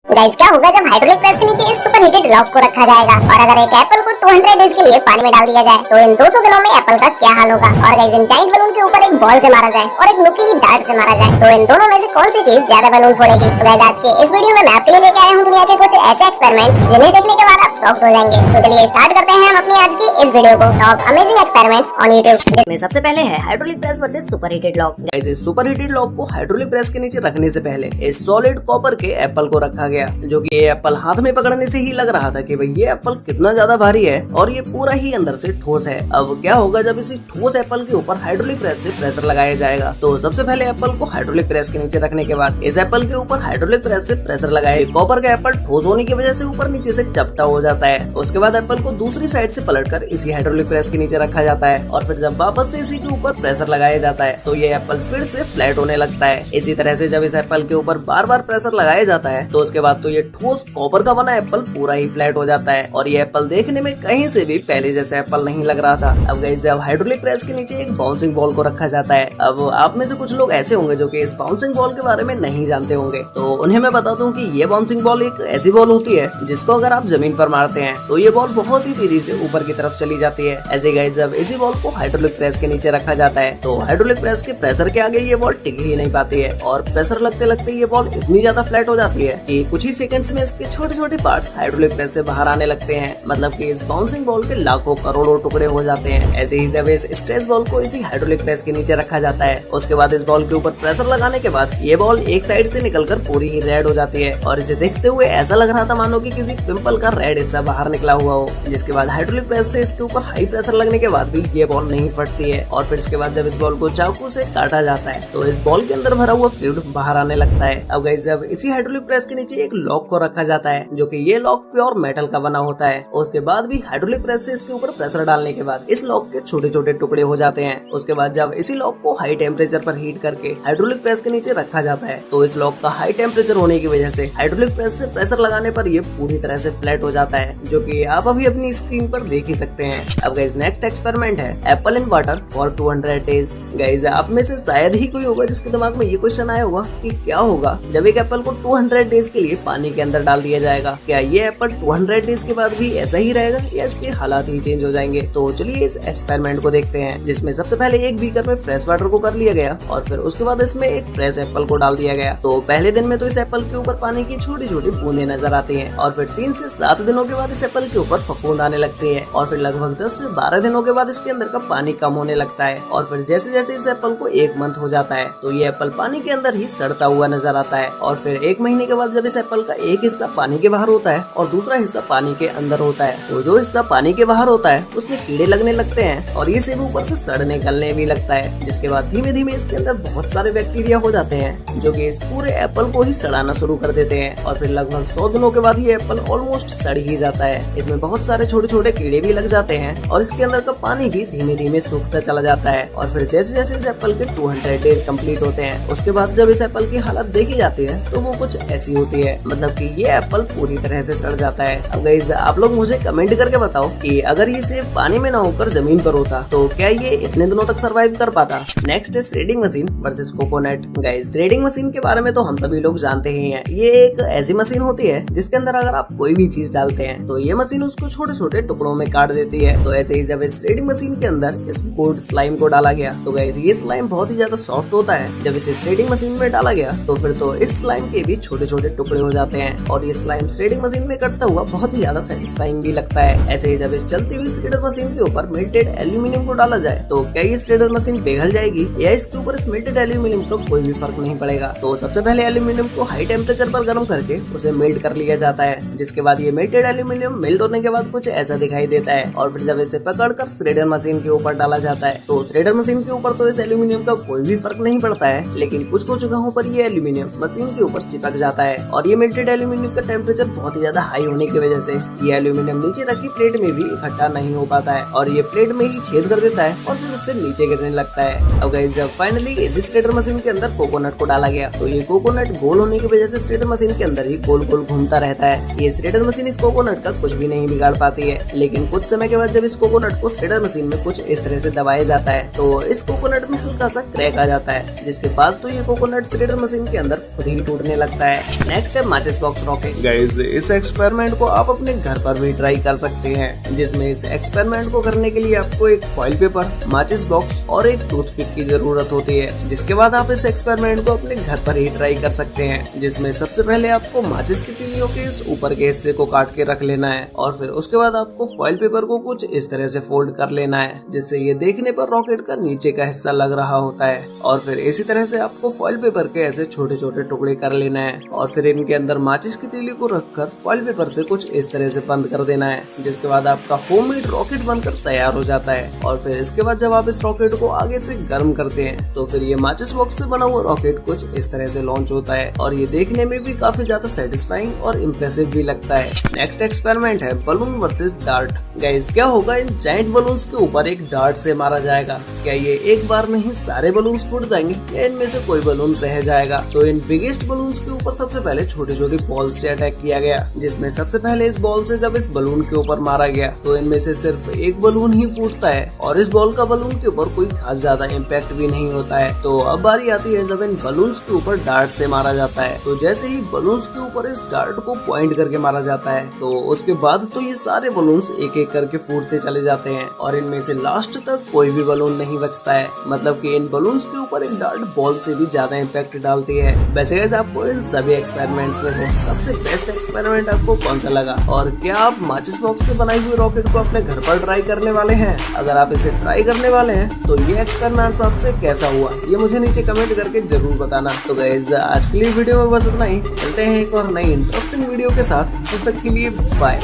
Guys क्या होगा जब हाइड्रोलिक प्रेस के नीचे इस सुपर हीटेड लॉक को रखा जाएगा और अगर एक एप्पल को 200 डेज के लिए पानी में डाल दिया जाए तो इन 200 दिनों में एप्पल का क्या हाल होगा। और गाइस इन जाइंट बलून के ऊपर एक बॉल से मारा जाए और एक नुकीली डार्ट से मारा जाए तो इन दोनों में से कौन सी चीज ज्यादा बलून फोड़ेगी। तो गाइस आज के इस वीडियो में मैं आपके लिए लेके आया हूँ दुनिया के कुछ ऐसे एक्सपेरिमेंट जिन्हें देखने के बाद आप शॉक्ड हो जाएंगे। तो चलिए स्टार्ट करते हैं हम अपनी आज की इस वीडियो को, top amazing experiments on YouTube. में सबसे पहले है hydraulic press versus super heated lock. Guys इस सुपर हीटेड लॉक को हाइड्रोलिक प्रेस के नीचे रखने से पहले इस सॉलिड कॉपर के एप्पल को रखा गया, जो कि ये एप्पल हाथ में पकड़ने से ही लग रहा था कि भाई ये एप्पल कितना ज्यादा भारी है और ये पूरा ही अंदर से ठोस है। अब क्या होगा जब इसी ठोस एप्पल के ऊपर हाइड्रोलिक प्रेस से प्रेशर लगाया जाएगा। तो सबसे पहले एप्पल को हाइड्रोलिक प्रेस के नीचे रखने के बाद इस एप्पल के ऊपर हाइड्रोलिक प्रेस से प्रेशर लगाए। कॉपर का एप्पल ठोस होने की वजह से ऊपर नीचे से चपटा हो जाता है। उसके बाद एप्पल को दूसरी साइड से पलटकर इसी हाइड्रोलिक प्रेस के नीचे रखा जाता है और फिर जब वापस से इसी के ऊपर प्रेशर लगाया जाता है तो ये एप्पल फिर से फ्लैट होने लगता है। इसी तरह से जब इस एप्पल के ऊपर बार बार प्रेशर लगाया जाता है तो उसके बाद तो ये ठोस कॉपर का बना एप्पल पूरा ही फ्लैट हो जाता है और ये एप्पल देखने में कहीं से भी पहले जैसा एप्पल नहीं लग रहा था। अब गाइस जब हाइड्रोलिक प्रेस के नीचे एक बाउंसिंग बॉल को रखा जाता है, अब आप में से कुछ लोग ऐसे होंगे जो कि इस बाउंसिंग बॉल के बारे में नहीं जानते होंगे, तो उन्हें मैं बता दूं कि ये बाउंसिंग बॉल एक ऐसी बॉल होती है जिसको अगर आप जमीन पर मारते हैं तो ये बॉल बहुत ही तेजी से ऊपर की तरफ चली जाती है। ऐसे गाइस जब इसी बॉल को हाइड्रोलिक प्रेस के नीचे रखा जाता है तो हाइड्रोलिक प्रेस के प्रेशर के आगे ये बॉल टिक ही नहीं पाती है और प्रेशर लगते लगते ये बॉल इतनी ज्यादा फ्लैट हो जाती है कि कुछ ही सेकंड्स में इसके छोटे छोटे पार्ट्स हाइड्रोलिक प्रेस से बाहर आने लगते हैं। मतलब कि इस बाउंसिंग बॉल के लाखों करोड़ों टुकड़े हो जाते हैं। ऐसे ही जब इस स्ट्रेस बॉल को इसी हाइड्रोलिक प्रेस के नीचे रखा जाता है उसके बाद इस बॉल के ऊपर प्रेशर लगाने के बाद ये बॉल एक साइड से निकलकर पूरी ही रेड हो जाती है और इसे देखते हुए ऐसा लग रहा था मानो कि किसी पिंपल का रेड हिस्सा बाहर निकला हुआ हो। जिसके बाद हाइड्रोलिक प्रेस से इसके ऊपर हाई प्रेशर लगने के बाद भी ये बॉल नहीं फटती है और फिर इसके बाद जब इस बॉल को चाकू से काटा जाता है तो इस बॉल के अंदर भरा हुआ फ्लूइड बाहर आने लगता है। अब गाइस जब इसी हाइड्रोलिक प्रेस के नीचे एक लॉक को रखा जाता है जो कि ये लॉक प्योर मेटल का बना होता है। उसके बाद भी हाइड्रोलिक प्रेस से इसके ऊपर प्रेशर डालने के बाद इस लॉक के छोटे छोटे टुकड़े हो जाते हैं। उसके बाद जब इसी लॉक को हाई टेम्परेचर पर हीट करके हाइड्रोलिक प्रेस के नीचे रखा जाता है तो इस लॉक का हाई टेम्परेचर होने की वजह से हाइड्रोलिक प्रेस से प्रेशर लगाने पर ये पूरी तरह से फ्लैट हो जाता है, जो कि आप अभी अपनी स्क्रीन पर देख ही सकते हैं। अब गाइस नेक्स्ट एक्सपेरिमेंट है apple in water for 200 days. Guys आप में से शायद ही कोई होगा जिसके दिमाग में ये क्वेश्चन आया होगा कि क्या होगा जब एक एप्पल को 200 डेज के लिए पानी के अंदर डाल दिया जाएगा। क्या ये एप्पल 200 डेज के बाद भी ऐसा ही रहेगा या इसके हालात ही चेंज हो जाएंगे। तो चलिए इस एक्सपेरिमेंट को देखते हैं, जिसमें सबसे पहले एक बीकर में फ्रेश वाटर को कर लिया गया और फिर उसके बाद इसमें एक फ्रेश एप्पल को डाल दिया गया। तो पहले दिन में तो इस एप्पल के ऊपर पानी की छोटी छोटी बूंदें नजर आती हैं और फिर 3 से 7 दिनों के बाद इस एप्पल के ऊपर फफूंद आने लगती है और फिर लगभग 10 से 12 दिनों के बाद इसके अंदर का पानी कम होने लगता है और फिर जैसे जैसे इस एप्पल को 1 मंथ हो जाता है तो ये एप्पल पानी के अंदर ही सड़ता हुआ नजर आता है और फिर 1 महीने के बाद जब इस एप्पल का एक हिस्सा पानी के बाहर होता है और दूसरा हिस्सा पानी के अंदर होता है तो जो हिस्सा पानी के बाहर होता है उसमें कीड़े लगने लगते हैं और ये सेब ऊपर से सड़ने गलने भी लगता है। जिसके बाद धीमे धीमे इसके अंदर बहुत सारे बैक्टीरिया हो जाते हैं जो कि इस पूरे एप्पल को ही सड़ाना शुरू कर देते हैं और फिर लगभग 100 दिनों के बाद ये एप्पल ऑलमोस्ट सड़ ही जाता है। इसमें बहुत सारे छोटे छोटे कीड़े भी लग जाते हैं और इसके अंदर का पानी भी धीमे धीमे सूखता चला जाता है और फिर जैसे जैसे इस एप्पल के 200 डेज कंप्लीट होते हैं उसके बाद जब इस एप्पल की हालत देखी जाती है तो वो कुछ ऐसी होती है, मतलब कि ये एप्पल पूरी तरह से सड़ जाता है। अब गाइस आप लोग मुझे कमेंट करके बताओ कि अगर ये सेब पानी में ना होकर जमीन पर होता तो क्या ये इतने दिनों तक सरवाइव कर पाता। नेक्स्ट है threading machine versus coconut. Guys threading machine के बारे में तो हम सभी लोग जानते ही हैं। ये एक ऐसी मशीन होती है जिसके अंदर अगर आप कोई भी चीज डालते हैं तो ये मशीन उसको छोटे छोटे टुकड़ों में काट देती है। तो ऐसे ही जब इस थ्रेडिंग मशीन के अंदर इस गोल्ड स्लाइम को डाला गया तो गाइस ये स्लाइम बहुत ही ज्यादा सॉफ्ट होता है। जब इसे थ्रेडिंग मशीन में डाला गया तो फिर तो इस स्लाइम के भी छोटे छोटे टुकड़े हो जाते हैं और ये स्लाइम थ्रेडिंग मशीन में कटता हुआ बहुत ही ज्यादा सेटिस्फाइंग भी लगता है। ऐसे ही जब इस चलती हुई थ्रेडर मशीन के ऊपर मेल्टेड एल्यूमिनियम को डाला जाए तो क्या ये थ्रेडर मशीन पिघल जाएगी या इसके ऊपर इस मेल्टेड एल्यूमिनियम का कोई भी फर्क नहीं पड़ेगा। तो सबसे पहले एल्यूमिनियम को हाई टेम्परेचर पर गर्म करके उसे मेल्ट कर लिया जाता है। जिसके बाद ये मेल्टेड एल्यूमिनियम मेल्ट होने के बाद कुछ ऐसा दिखाई देता है और फिर जब इसे पकड़कर थ्रेडर मशीन के ऊपर डाला जाता है तो थ्रेडर मशीन के ऊपर तो इस एल्यूमिनियम का कोई भी फर्क नहीं पड़ता है, लेकिन कुछ जगहों पर ये एल्यूमिनियम मशीन के ऊपर चिपक जाता है और ये मेल्टेड एल्यूमिनियम का टेम्परेचर बहुत ही ज्यादा हाई होने की वजह से ये एल्यूमिनियम नीचे रखे की प्लेट में भी इकट्ठा नहीं हो पाता है और ये प्लेट में ही छेद कर देता है और फिर उससे नीचे गिरने लगता है। अब गाइस जब फाइनली इसी श्रेडर मशीन के अंदर कोकोनट को डाला गया तो ये कोकोनट गोल होने की वजह से श्रेडर मशीन के अंदर ही गोल गोल घूमता रहता है। ये श्रेडर मशीन इस कोकोनट का कुछ भी नहीं बिगाड़ पाती है, लेकिन कुछ समय के बाद जब इस कोकोनट को श्रेडर मशीन में कुछ इस तरह से दबाया जाता है तो इस कोकोनट में हल्का सा क्रैक आ जाता है, जिसके बाद तो ये कोकोनट श्रेडर मशीन के अंदर खुद ही टूटने लगता है। नेक्स्ट है माचिस बॉक्स रॉकेट। गाइस इस एक्सपेरिमेंट को आप अपने घर पर भी ट्राई कर सकते हैं, जिसमें इस एक्सपेरिमेंट को करने के लिए आपको एक फॉइल पेपर, माचिस बॉक्स और एक टूथपिक की जरूरत होती है। जिसके बाद आप इस एक्सपेरिमेंट को अपने घर पर ही ट्राई कर सकते हैं, जिसमें सबसे पहले आपको माचिस की तीलियों के इस ऊपर के हिस्से को काट के रख लेना है और फिर उसके बाद आपको फॉइल पेपर को कुछ इस तरह से फोल्ड कर लेना है, जिससे ये देखने पर रॉकेट का नीचे का हिस्सा लग रहा होता है। और फिर इसी तरह से आपको फॉइल पेपर के ऐसे छोटे छोटे टुकड़े कर लेना है और फिर इनके अंदर माचिस की तीली को रखकर फॉइल पेपर से कुछ इस तरह से बंद कर देना है, जिसके बाद आपका होममेड रॉकेट बनकर तैयार हो जाता है। और फिर इसके बाद जब आप इस रॉकेट को आगे से गर्म करते हैं तो फिर ये माचिस बॉक्स से बना हुआ रॉकेट कुछ इस तरह से लॉन्च होता है और ये देखने में भी काफी ज्यादा सेटिस्फाइंग और इम्प्रेसिव भी लगता है। नेक्स्ट एक्सपेरिमेंट है बलून वर्सेस डार्ट। गाइस क्या होगा इन जायंट बलून्स के ऊपर एक डार्ट से मारा जाएगा, क्या ये एक बार में ही सारे बलून्स फूट जाएंगे या इनमें से कोई बलून रह जाएगा। तो इन बिगेस्ट बलून्स के ऊपर सबसे पहले छोटी छोटी बॉल से अटैक किया गया, जिसमें सबसे पहले इस बॉल से जब इस बलून के ऊपर मारा गया तो इनमें से सिर्फ एक बलून ही फूटता है और इस बॉल का बलून के ऊपर कोई खास ज्यादा इम्पैक्ट भी नहीं होता है। तो अब बारी आती है जब इन बलून्स के ऊपर डार्ट से मारा जाता है, तो जैसे ही बलून्स के ऊपर इस डार्ट को पॉइंट करके मारा जाता है तो उसके बाद तो ये सारे बलून्स एक एक करके फूटते चले जाते हैं और इनमें से लास्ट तक कोई भी बलून नहीं बचता है। मतलब कि इन बलून्स के ऊपर एक डार्ट बॉल से भी ज्यादा इम्पैक्ट डालती है। वैसे गाइस आपको इन सभी एक्सपेरिमेंट्स में से सबसे बेस्ट एक्सपेरिमेंट आपको कौन सा लगा और क्या आप माचिस बॉक्स से बनाई हुई रॉकेट को अपने घर पर ट्राई करने वाले हैं? अगर आप इसे ट्राई करने वाले हैं तो ये एक्सपेरिमेंट आपसे कैसा हुआ ये मुझे नीचे कमेंट करके जरूर बताना। तो गाइस आज के लिए वीडियो में बस इतना ही, मिलते हैं एक और नई इंटरेस्टिंग वीडियो के साथ, तब तक के लिए बाय।